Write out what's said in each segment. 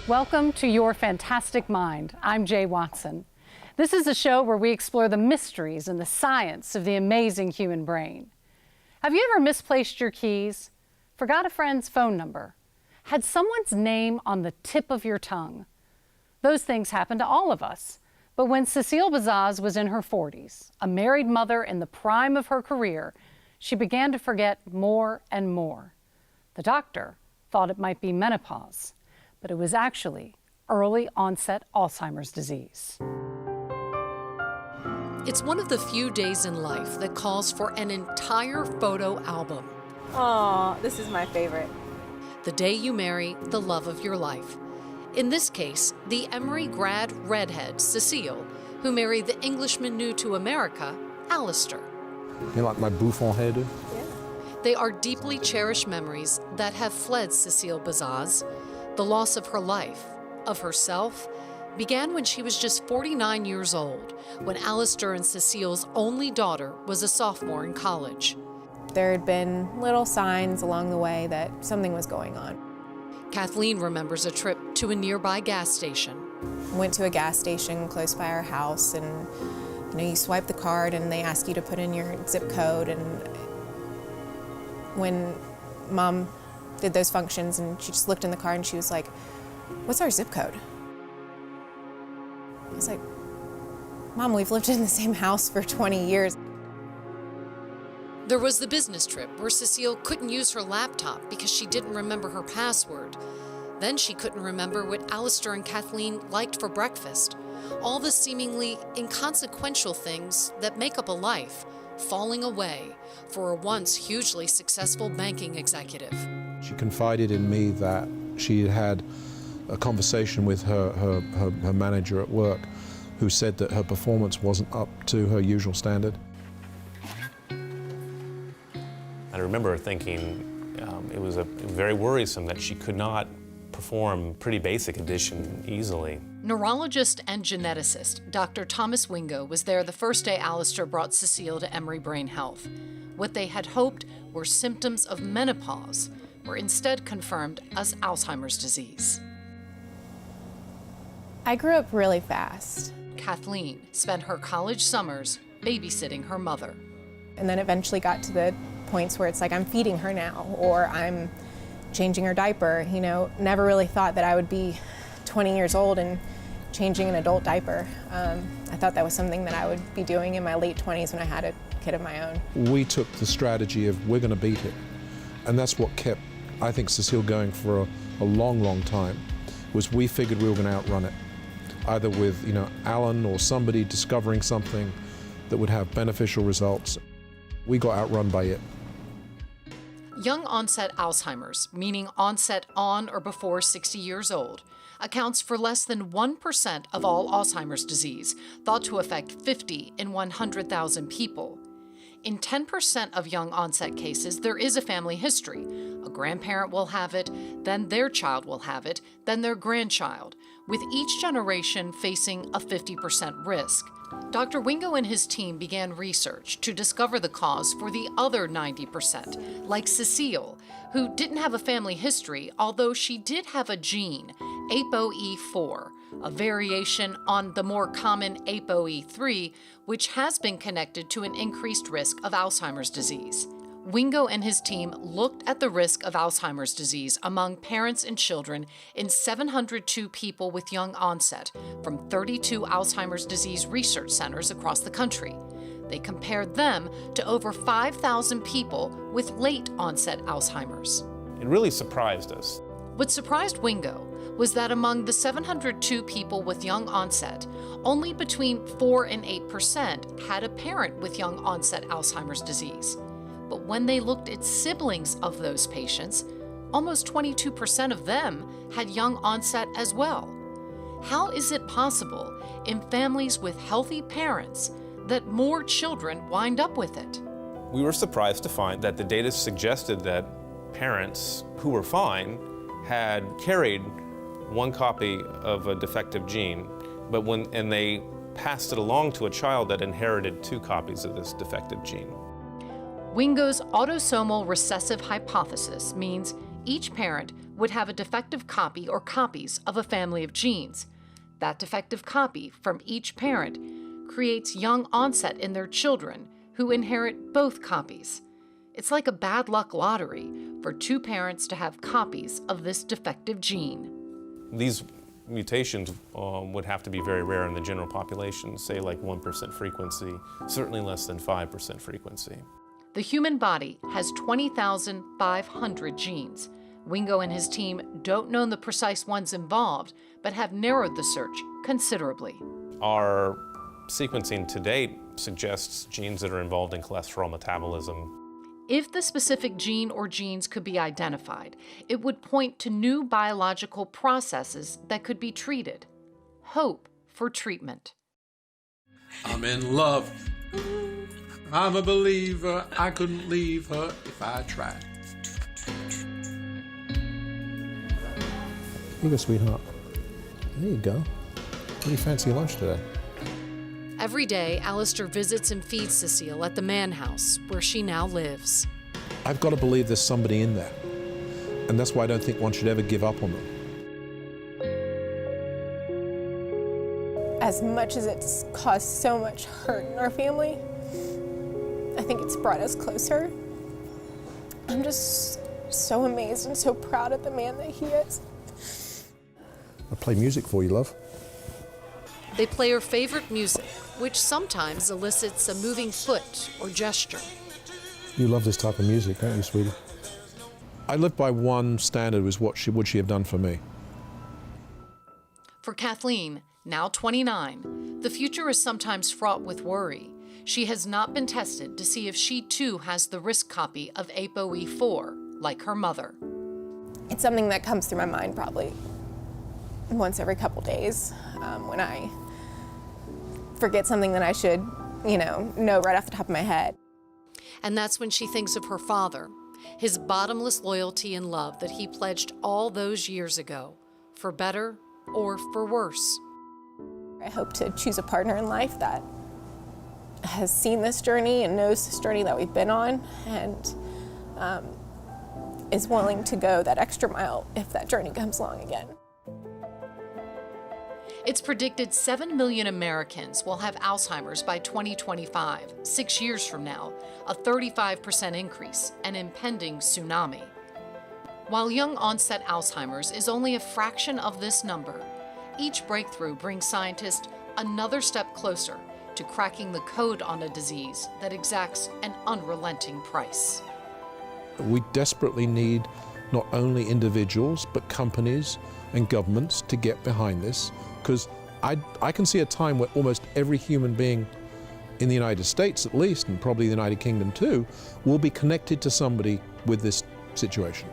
Welcome to Your Fantastic Mind. I'm Jay Watson. This is a show where we explore the mysteries and the science of the amazing human brain. Have you ever misplaced your keys? Forgot a friend's phone number? Had someone's name on the tip of your tongue? Those things happen to all of us. But when Cecile Bazaz was in her 40s, a married mother in the prime of her career, she began to forget more and more. The doctor thought it might be menopause, but it was actually early onset Alzheimer's disease. It's one of the few days in life that calls for an entire photo album. Aw, this is my favorite. The day you marry the love of your life. In this case, the Emory grad redhead, Cecile, who married the Englishman new to America, Alistair. You like my bouffant hairdo? Yeah. They are deeply cherished memories that have fled Cecile Bazaz. The loss of her life, of herself, began when she was just 49 years old, when Alistair and Cecile's only daughter was a sophomore in college. There had been little signs along the way that something was going on. Kathleen remembers a trip to a nearby gas station. Went to a gas station close by our house, and you swipe the card and they ask you to put in your zip code. And when Mom did those functions, and she just looked in the card and she was like, "What's our zip code?" I was like, "Mom, we've lived in the same house for 20 years. There was the business trip where Cecile couldn't use her laptop because she didn't remember her password. Then she couldn't remember what Alistair and Kathleen liked for breakfast. All the seemingly inconsequential things that make up a life falling away for a once hugely successful banking executive. She confided in me that she had had a conversation with her manager at work, who said that her performance wasn't up to her usual standard. I remember thinking it was very worrisome that she could not perform pretty basic addition easily. Neurologist and geneticist Dr. Thomas Wingo was there the first day Alistair brought Cecile to Emory Brain Health. What they had hoped were symptoms of menopause were instead confirmed as Alzheimer's disease. I grew up really fast. Kathleen spent her college summers babysitting her mother. And then eventually got to the points where it's like, I'm feeding her now, or I'm changing her diaper. Never really thought that I would be 20 years old and changing an adult diaper. I thought that was something that I would be doing in my late 20s when I had a kid of my own. We took the strategy of we're going to beat it. And that's what kept, I think, Cecile going for a long, long time, was we figured we were going to outrun it, either with, Alan or somebody discovering something that would have beneficial results. We got outrun by it. Young onset Alzheimer's, meaning onset on or before 60 years old, accounts for less than 1% of all Alzheimer's disease, thought to affect 50 in 100,000 people. In 10% of young onset cases, there is a family history. A grandparent will have it, then their child will have it, then their grandchild, with each generation facing a 50% risk. Dr. Wingo and his team began research to discover the cause for the other 90%, like Cecile, who didn't have a family history, although she did have a gene, ApoE4, a variation on the more common ApoE3, which has been connected to an increased risk of Alzheimer's disease. Wingo and his team looked at the risk of Alzheimer's disease among parents and children in 702 people with young onset from 32 Alzheimer's disease research centers across the country. They compared them to over 5,000 people with late onset Alzheimer's. It really surprised us. What surprised Wingo was that among the 702 people with young onset, only between 4 and 8% had a parent with young onset Alzheimer's disease. But when they looked at siblings of those patients, almost 22% of them had young onset as well. How is it possible in families with healthy parents that more children wind up with it? We were surprised to find that the data suggested that parents who were fine had carried one copy of a defective gene, and they passed it along to a child that inherited 2 copies of this defective gene. Wingo's autosomal recessive hypothesis means each parent would have a defective copy or copies of a family of genes. That defective copy from each parent creates young onset in their children who inherit both copies. It's like a bad luck lottery for two parents to have copies of this defective gene. These mutations would have to be very rare in the general population, say like 1% frequency, certainly less than 5% frequency. The human body has 20,500 genes. Wingo and his team don't know the precise ones involved, but have narrowed the search considerably. Our sequencing to date suggests genes that are involved in cholesterol metabolism. If the specific gene or genes could be identified, it would point to new biological processes that could be treated. Hope for treatment. I'm in love. I'm a believer. I couldn't leave her if I tried. Here you go, sweetheart. There you go. What do you fancy your lunch today? Every day, Alistair visits and feeds Cecile at the Mann House, where she now lives. I've got to believe there's somebody in there. And that's why I don't think one should ever give up on them. As much as it's caused so much hurt in our family, I think it's brought us closer. I'm just so amazed and so proud of the man that he is. I play music for you, love. They play her favorite music, which sometimes elicits a moving foot or gesture. You love this type of music, don't you, sweetie? I live by one standard, was what would she have done for me? For Kathleen, now 29, the future is sometimes fraught with worry. She has not been tested to see if she too has the risk copy of ApoE4, like her mother. It's something that comes through my mind probably once every couple days when I forget something that I should, know right off the top of my head. And that's when she thinks of her father, his bottomless loyalty and love that he pledged all those years ago, for better or for worse. I hope to choose a partner in life that has seen this journey and knows this journey that we've been on, and is willing to go that extra mile if that journey comes along again. It's predicted 7 million Americans will have Alzheimer's by 2025, 6 years from now, a 35% increase, an impending tsunami. While young onset Alzheimer's is only a fraction of this number, each breakthrough brings scientists another step closer to cracking the code on a disease that exacts an unrelenting price. We desperately need not only individuals, but companies and governments to get behind this, because I can see a time where almost every human being in the United States at least, and probably the United Kingdom too, will be connected to somebody with this situation.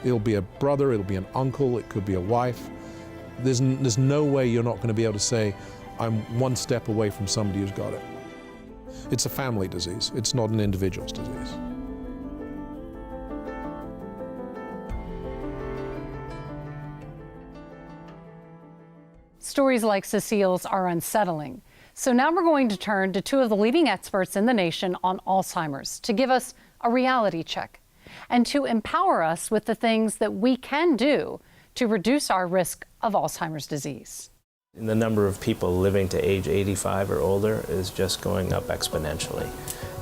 It'll be a brother, it'll be an uncle, it could be a wife. There's no way you're not going to be able to say, I'm one step away from somebody who's got it. It's a family disease, it's not an individual's disease. Stories like Cecile's are unsettling. So now we're going to turn to two of the leading experts in the nation on Alzheimer's to give us a reality check and to empower us with the things that we can do to reduce our risk of Alzheimer's disease. The number of people living to age 85 or older is just going up exponentially.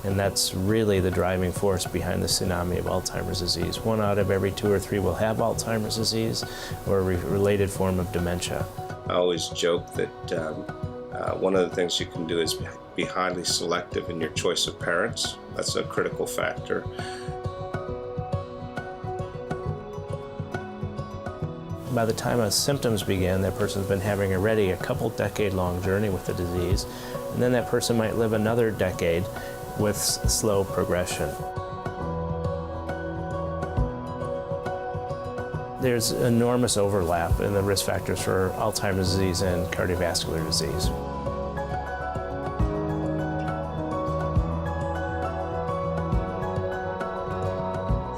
And that's really the driving force behind the tsunami of Alzheimer's disease. 1 out of every 2 or 3 will have Alzheimer's disease or a related form of dementia. I always joke that one of the things you can do is be highly selective in your choice of parents. That's a critical factor. By the time symptoms begin, that person's been having already a couple decade-long journey with the disease, and then that person might live another decade with slow progression. There's enormous overlap in the risk factors for Alzheimer's disease and cardiovascular disease.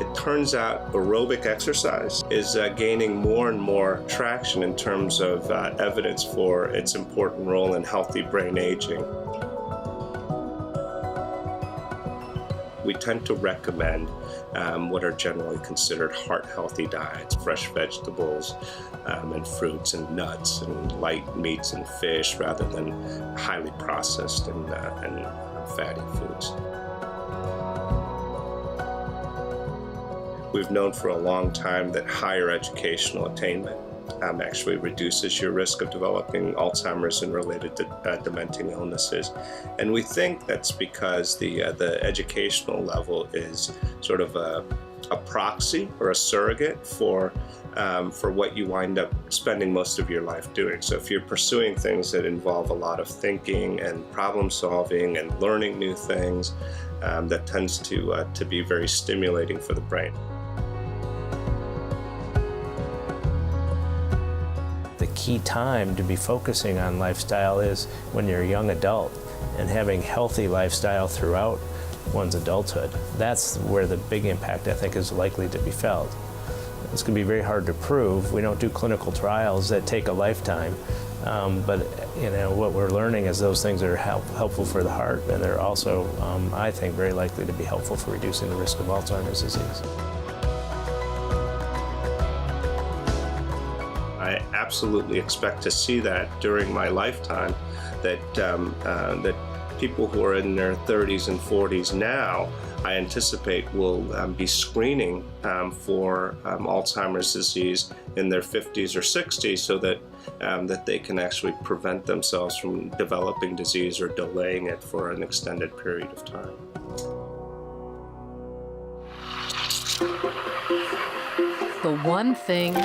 It turns out aerobic exercise is gaining more and more traction in terms of evidence for its important role in healthy brain aging. we tend to recommend what are generally considered heart-healthy diets, fresh vegetables and fruits and nuts and light meats and fish, rather than highly processed and fatty foods. We've known for a long time that higher educational attainment actually reduces your risk of developing Alzheimer's and related dementing illnesses. And we think that's because the educational level is sort of a proxy or a surrogate for what you wind up spending most of your life doing. So if you're pursuing things that involve a lot of thinking and problem solving and learning new things, that tends to be very stimulating for the brain. The key time to be focusing on lifestyle is when you're a young adult and having healthy lifestyle throughout one's adulthood. That's where the big impact, I think, is likely to be felt. It's going to be very hard to prove. We don't do clinical trials that take a lifetime, but what we're learning is those things are helpful for the heart, and they're also, I think, very likely to be helpful for reducing the risk of Alzheimer's disease. I absolutely expect to see that during my lifetime, that people who are in their 30s and 40s now, I anticipate will be screening for Alzheimer's disease in their 50s or 60s, so that they can actually prevent themselves from developing disease or delaying it for an extended period of time. The one thing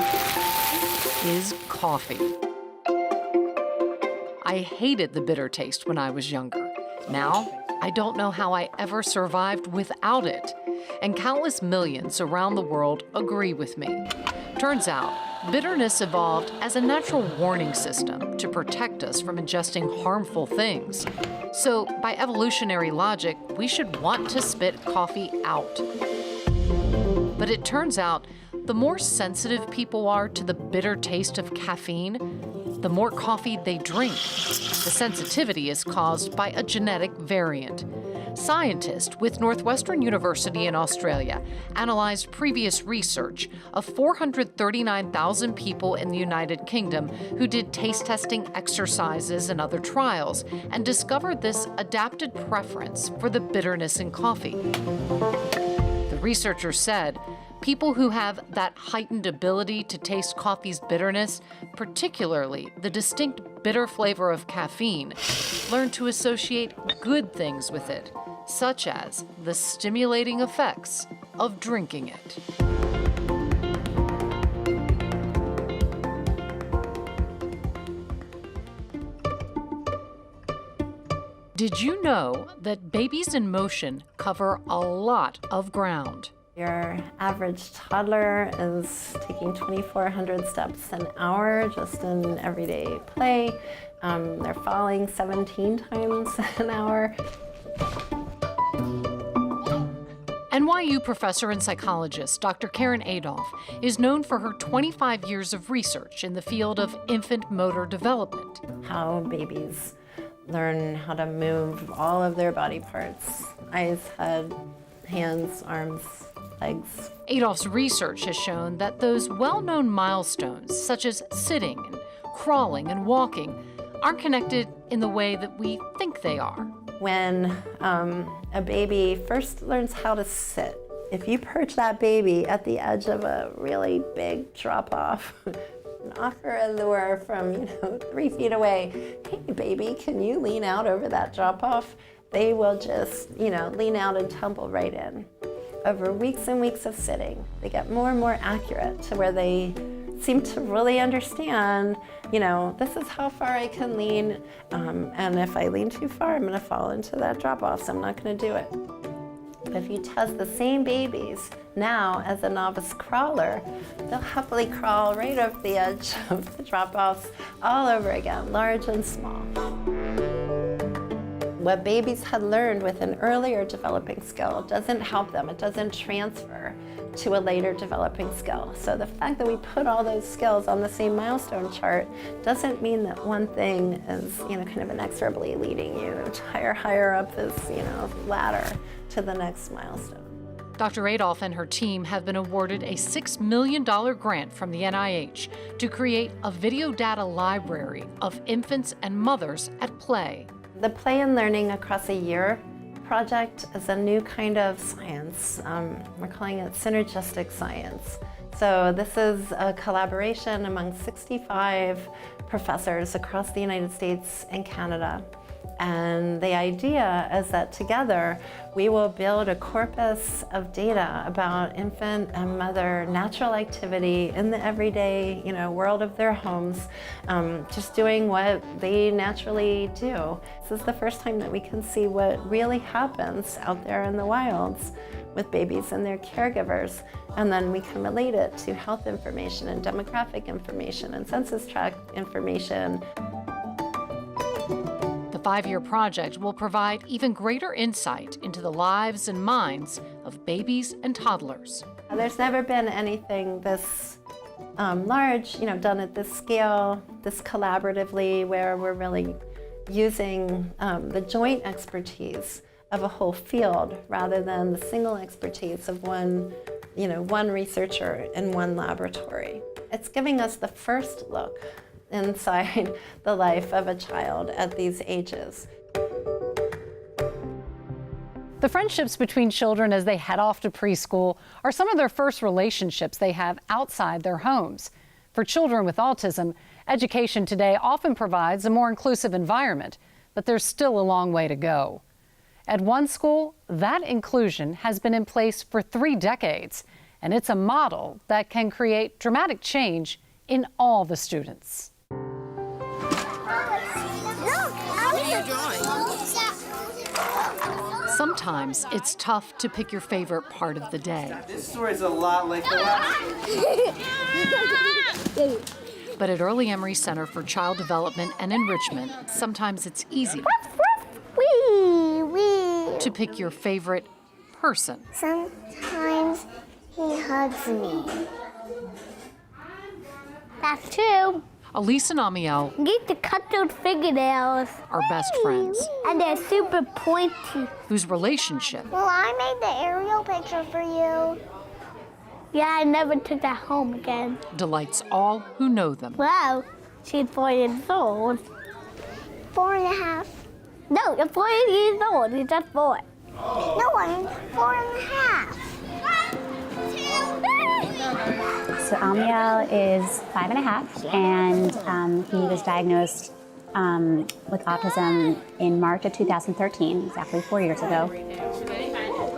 is coffee. I hated the bitter taste when I was younger. Now, I don't know how I ever survived without it. And countless millions around the world agree with me. Turns out, bitterness evolved as a natural warning system to protect us from ingesting harmful things. So, by evolutionary logic, we should want to spit coffee out. But it turns out, the more sensitive people are to the bitter taste of caffeine, the more coffee they drink. The sensitivity is caused by a genetic variant. Scientists with Northwestern University in Australia analyzed previous research of 439,000 people in the United Kingdom who did taste testing exercises and other trials, and discovered this adapted preference for the bitterness in coffee. The researchers said, people who have that heightened ability to taste coffee's bitterness, particularly the distinct bitter flavor of caffeine, learn to associate good things with it, such as the stimulating effects of drinking it. Did you know that babies in motion cover a lot of ground? Your average toddler is taking 2,400 steps an hour just in everyday play. They're falling 17 times an hour. NYU professor and psychologist Dr. Karen Adolph is known for her 25 years of research in the field of infant motor development. How babies learn how to move all of their body parts: eyes, head, hands, arms, legs. Adolph's research has shown that those well-known milestones, such as sitting and crawling and walking, aren't connected in the way that we think they are. When a baby first learns how to sit, if you perch that baby at the edge of a really big drop-off and offer a lure from 3 feet away, hey baby, can you lean out over that drop-off? They will just lean out and tumble right in. Over weeks and weeks of sitting, they get more and more accurate to where they seem to really understand, this is how far I can lean, and if I lean too far, I'm gonna fall into that drop-off, so I'm not gonna do it. But if you test the same babies now as a novice crawler, they'll happily crawl right over the edge of the drop-offs all over again, large and small. What babies had learned with an earlier developing skill doesn't help them, it doesn't transfer to a later developing skill. So the fact that we put all those skills on the same milestone chart doesn't mean that one thing is, kind of inexorably leading you higher up this, ladder to the next milestone. Dr. Adolph and her team have been awarded a $6 million grant from the NIH to create a video data library of infants and mothers at play. The Play and Learning Across a Year project is a new kind of science. We're calling it synergistic science. So this is a collaboration among 65 professors across the United States and Canada. And the idea is that together we will build a corpus of data about infant and mother natural activity in the everyday, world of their homes, just doing what they naturally do. This is the first time that we can see what really happens out there in the wilds with babies and their caregivers. And then we can relate it to health information and demographic information and census tract information. The 5-year project will provide even greater insight into the lives and minds of babies and toddlers. There's never been anything this large, done at this scale, this collaboratively, where we're really using the joint expertise of a whole field rather than the single expertise of one researcher in one laboratory. It's giving us the first look inside the life of a child at these ages. The friendships between children as they head off to preschool are some of their first relationships they have outside their homes. For children with autism, education today often provides a more inclusive environment, but there's still a long way to go. At one school, that inclusion has been in place for 3 decades, and it's a model that can create dramatic change in all the students. Sometimes it's tough to pick your favorite part of the day. This story's a lot like the last. But at Early Emory Center for Child Development and Enrichment, sometimes it's easy to pick your favorite person. Sometimes he hugs me. That's true. Elise and Amiel You get to cut those fingernails. are best friends, And they're super pointy. whose relationship Well, I made the aerial picture for you. Yeah, I never took that home again. delights all who know them. Wow, she's 4 years old. 4.5. No, you're 4 years old. You're just 4. No, I'm 4.5. So Amiel is 5.5, and he was diagnosed with autism in March of 2013, exactly 4 years ago.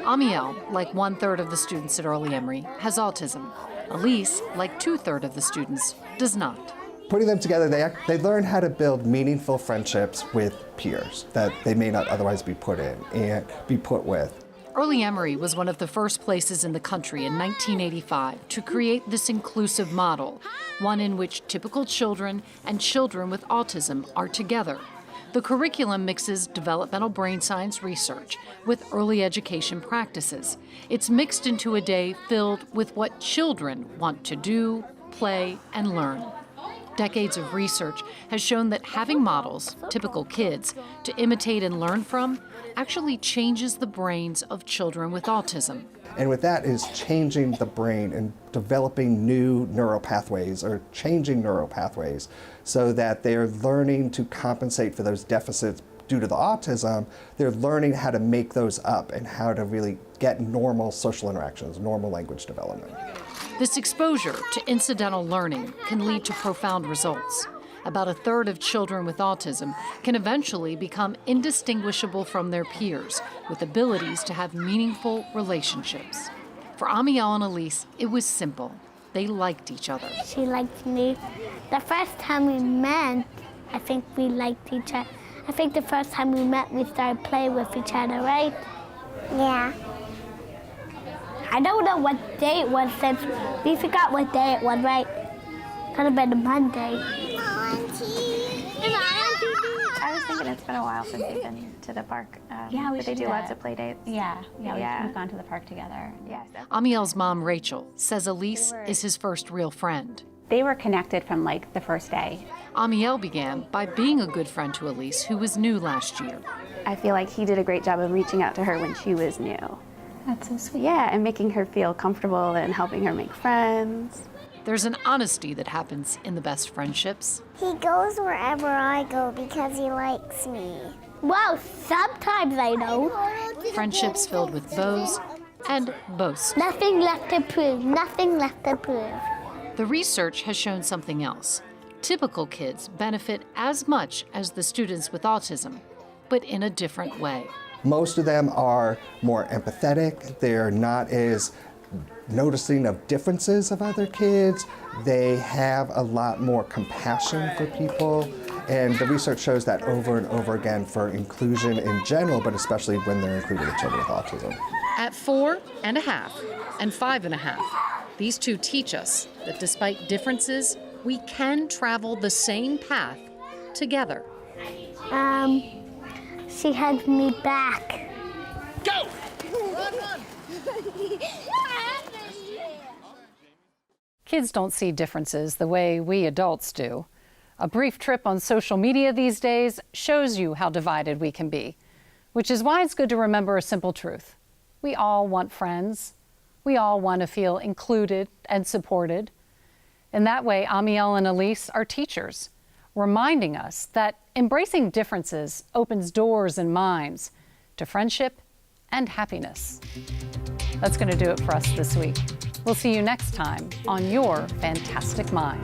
Amiel, like 1/3 of the students at Early Emory, has autism. Elise, like 2/3 of the students, does not. Putting them together, they learn how to build meaningful friendships with peers that they may not otherwise be put in and be put with. Early Emory was one of the first places in the country in 1985 to create this inclusive model, one in which typical children and children with autism are together. The curriculum mixes developmental brain science research with early education practices. It's mixed into a day filled with what children want to do, play, and learn. Decades of research has shown that having models, typical kids, to imitate and learn from actually changes the brains of children with autism. And with that is changing the brain and developing new neural pathways or changing neural pathways so that they're learning to compensate for those deficits due to the autism. They're learning how to make those up and how to really get normal social interactions, normal language development. This exposure to incidental learning can lead to profound results. About 1/3 of children with autism can eventually become indistinguishable from their peers, with abilities to have meaningful relationships. For Amiel and Elise, it was simple. They liked each other. She liked me. The first time we met, I think we liked each other. I think the first time we met, we started playing with each other, right? Yeah. I don't know what day it was since we forgot what day it was, right? Could have been a Monday. I was thinking it's been a while since you've been to the park. Yeah, we but should they do that. lots of play dates. Yeah, Yeah. we've gone to the park together. Yes. Amiel's mom, Rachel, says Elise is his first real friend. They were connected from like the first day. Amiel began by being a good friend to Elise, who was new last year. I feel like he did a great job of reaching out to her when she was new. That's so sweet. Yeah, and making her feel comfortable and helping her make friends. There's an honesty that happens in the best friendships. He goes wherever I go because he likes me. Well, sometimes I don't. Friendships filled with bows and boasts. Nothing left to prove, nothing left to prove. The research has shown something else. Typical kids benefit as much as the students with autism, but in a different way. Most of them are more empathetic. They're not as noticing of differences of other kids. They have a lot more compassion for people. And the research shows that over and over again for inclusion in general, but especially when they're included with children with autism. At 4 and a half and 5 and a half, these two teach us that despite differences, we can travel the same path together. She hugged me back. Go! Kids don't see differences the way we adults do. A brief trip on social media these days shows you how divided we can be, which is why it's good to remember a simple truth. We all want friends. We all want to feel included and supported. In that way, Amiel and Elise are teachers, reminding us that embracing differences opens doors and minds to friendship and happiness. That's going to do it for us this week. We'll see you next time on Your Fantastic Mind.